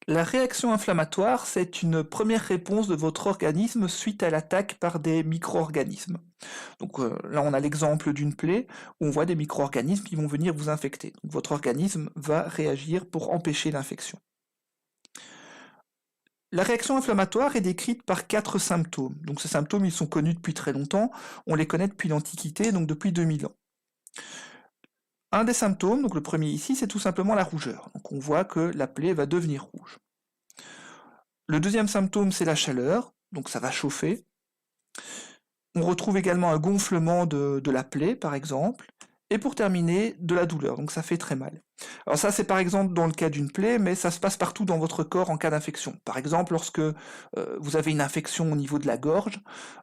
La réaction inflammatoire, c'est une première réponse de votre organisme suite à l'attaque par des micro-organismes. Donc là, on a l'exemple d'une plaie où on voit des micro-organismes qui vont venir vous infecter. Donc, votre organisme va réagir pour empêcher l'infection. La réaction inflammatoire est décrite par 4 symptômes. Donc ces symptômes, ils sont connus depuis très longtemps. On les connaît depuis l'Antiquité, donc depuis 2000 ans. Un des symptômes, donc le premier ici, c'est tout simplement la rougeur. Donc on voit que la plaie va devenir rouge. Le deuxième symptôme, c'est la chaleur, donc ça va chauffer. On retrouve également un gonflement de la plaie, par exemple. Et pour terminer, de la douleur, donc ça fait très mal. Alors ça, c'est par exemple dans le cas d'une plaie, mais ça se passe partout dans votre corps en cas d'infection. Par exemple, lorsque vous avez une infection au niveau de la gorge,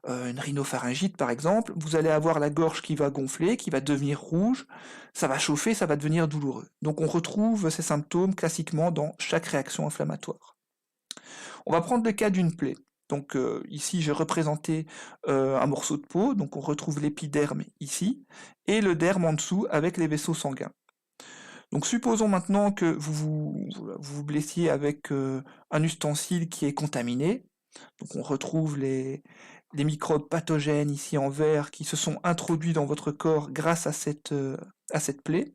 une rhinopharyngite par exemple, vous allez avoir la gorge qui va gonfler, qui va devenir rouge, ça va chauffer, ça va devenir douloureux. Donc on retrouve ces symptômes classiquement dans chaque réaction inflammatoire. On va prendre le cas d'une plaie. Donc ici, j'ai représenté un morceau de peau, donc on retrouve l'épiderme ici, et le derme en dessous avec les vaisseaux sanguins. Donc supposons maintenant que vous blessiez avec un ustensile qui est contaminé. Donc on retrouve les microbes pathogènes ici en vert qui se sont introduits dans votre corps grâce à cette plaie.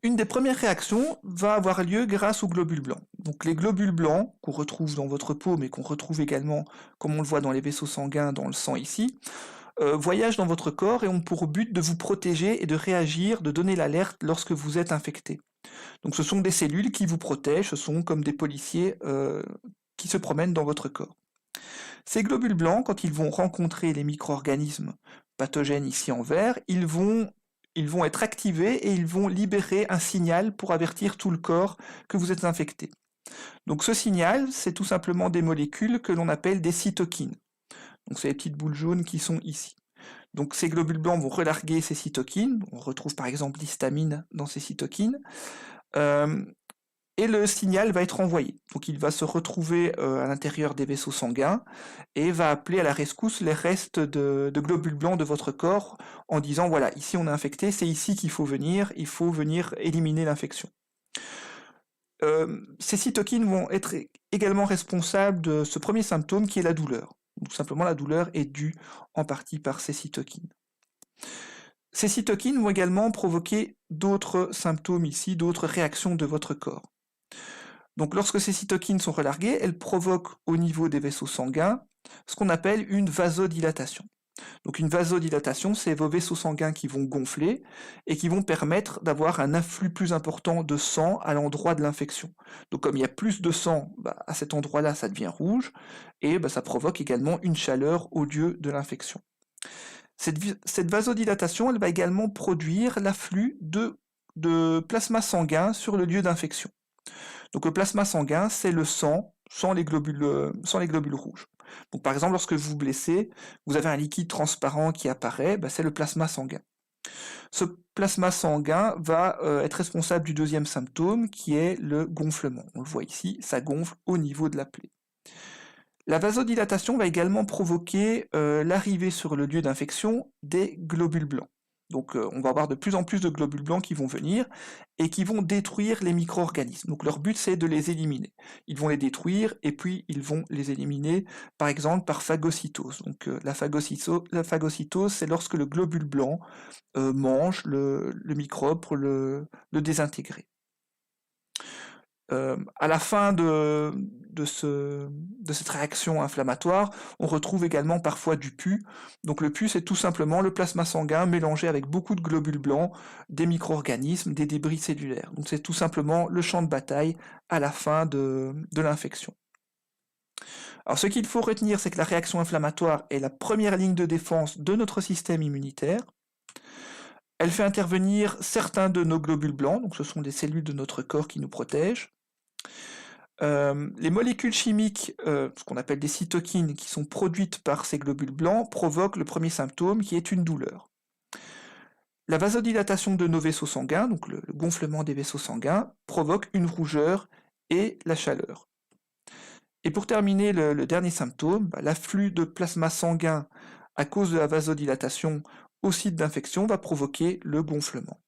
Une des premières réactions va avoir lieu grâce aux globules blancs. Donc les globules blancs qu'on retrouve dans votre peau, mais qu'on retrouve également, comme on le voit dans les vaisseaux sanguins, dans le sang ici, voyagent dans votre corps et ont pour but de vous protéger et de réagir, de donner l'alerte lorsque vous êtes infecté. Donc ce sont des cellules qui vous protègent, ce sont comme des policiers qui se promènent dans votre corps. Ces globules blancs, quand ils vont rencontrer les micro-organismes pathogènes ici en vert, ils vont être activés et ils vont libérer un signal pour avertir tout le corps que vous êtes infecté. Donc ce signal, c'est tout simplement des molécules que l'on appelle des cytokines. Donc c'est les petites boules jaunes qui sont ici. Donc ces globules blancs vont relarguer ces cytokines, on retrouve par exemple l'histamine dans ces cytokines, et le signal va être envoyé. Donc il va se retrouver à l'intérieur des vaisseaux sanguins et va appeler à la rescousse les restes de globules blancs de votre corps en disant voilà, ici on est infecté, c'est ici qu'il faut venir, il faut venir éliminer l'infection. Ces cytokines vont être également responsables de ce premier symptôme qui est la douleur. Tout simplement la douleur est due en partie par ces cytokines. Ces cytokines vont également provoquer d'autres symptômes ici, d'autres réactions de votre corps. Donc lorsque ces cytokines sont relarguées, elles provoquent au niveau des vaisseaux sanguins ce qu'on appelle une vasodilatation. Donc une vasodilatation, c'est vos vaisseaux sanguins qui vont gonfler et qui vont permettre d'avoir un afflux plus important de sang à l'endroit de l'infection. Donc comme il y a plus de sang, à cet endroit-là, ça devient rouge et ça provoque également une chaleur au lieu de l'infection. Cette vasodilatation, elle va également produire l'afflux de plasma sanguin sur le lieu d'infection. Donc le plasma sanguin, c'est le sang sans les globules rouges. Donc par exemple, lorsque vous vous blessez, vous avez un liquide transparent qui apparaît, c'est le plasma sanguin. Ce plasma sanguin va être responsable du deuxième symptôme qui est le gonflement. On le voit ici, ça gonfle au niveau de la plaie. La vasodilatation va également provoquer l'arrivée sur le lieu d'infection des globules blancs. Donc on va avoir de plus en plus de globules blancs qui vont venir et qui vont détruire les micro-organismes. Donc leur but c'est de les éliminer. Ils vont les détruire et puis ils vont les éliminer par exemple par phagocytose. Donc la phagocytose c'est lorsque le globule blanc mange le microbe pour le désintégrer. À la fin de cette réaction inflammatoire, on retrouve également parfois du pus. Donc le pus, c'est tout simplement le plasma sanguin mélangé avec beaucoup de globules blancs, des micro-organismes, des débris cellulaires. Donc c'est tout simplement le champ de bataille à la fin de l'infection. Alors ce qu'il faut retenir, c'est que la réaction inflammatoire est la première ligne de défense de notre système immunitaire. Elle fait intervenir certains de nos globules blancs, donc ce sont des cellules de notre corps qui nous protègent. Les molécules chimiques, ce qu'on appelle des cytokines, qui sont produites par ces globules blancs, provoquent le premier symptôme qui est une douleur. La vasodilatation de nos vaisseaux sanguins, donc le gonflement des vaisseaux sanguins, provoque une rougeur et la chaleur. Et pour terminer le dernier symptôme, l'afflux de plasma sanguin à cause de la vasodilatation au site d'infection va provoquer le gonflement.